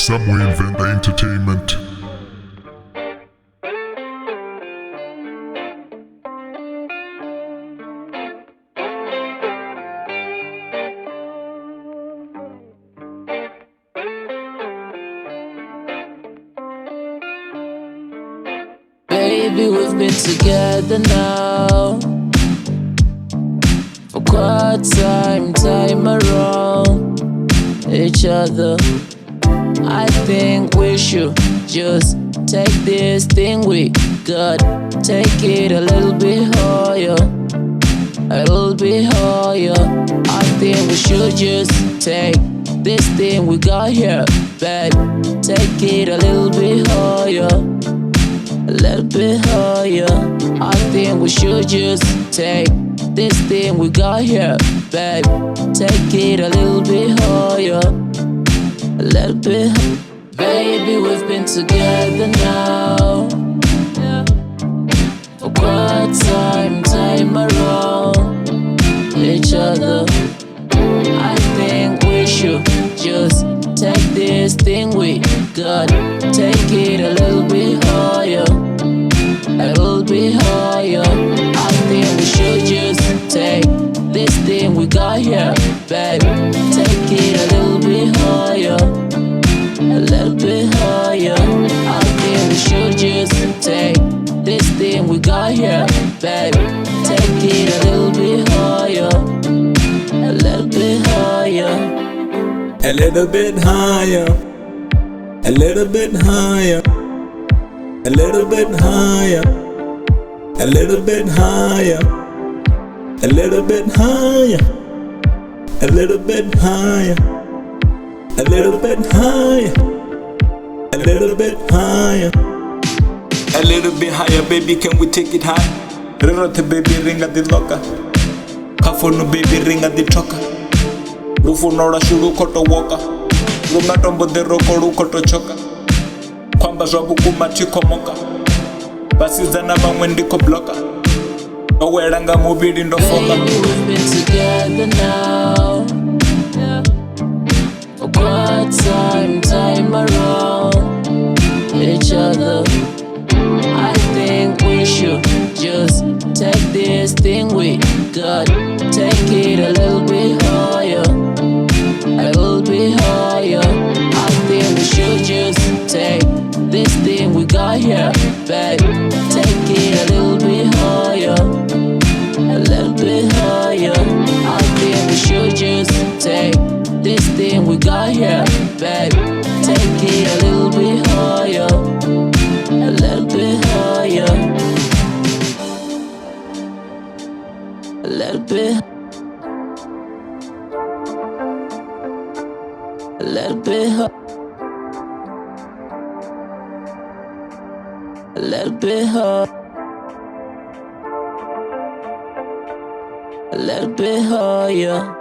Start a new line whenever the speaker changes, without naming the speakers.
Tsha Venda Entertainment.
Baby, we've been together now for quite time around each other. I think we should just take this thing we got, take it a little bit higher, a little bit higher. I think we should just take this thing we got here, babe, take it a little bit higher, a little bit higher. I think we should just take this thing we got here, babe, take it a little bit higher, a little bit. Baby, we've been together now for quite time around each other. I think we should just take this thing we got, take it a little bit higher, a little bit higher. I think we should just take this thing we got here, babe, take it a little bit higher, a little bit higher. I think we should just take this thing we got here, babe, take it a little bit higher, a little bit higher,
a little bit higher, a little bit higher, a little bit higher, a little bit higher, a little bit higher, a little bit higher, a little bit higher, a little bit higher, a little bit higher, baby, can we take it high? Rirote baby ringa di loka, kafunu baby ringa di toka, rufu nora shuru koto woka, lungatombo de roko rukoto choka, kwamba zwabukuma tiko moka, basizana vamwe ndiko bloka, owelanga mubili ndofoka.
Baby, we've been together now for quite time around each other. I think we should just take this thing we got, take it a little bit higher, a little bit higher. I think we should just take this thing we got here, babe, take it a little bit higher, a little bit higher. I think we should just take this thing we got here, babe, take it a little bit higher, a little bit higher, a little bit, a little bit higher, a little bit higher, a little bit higher.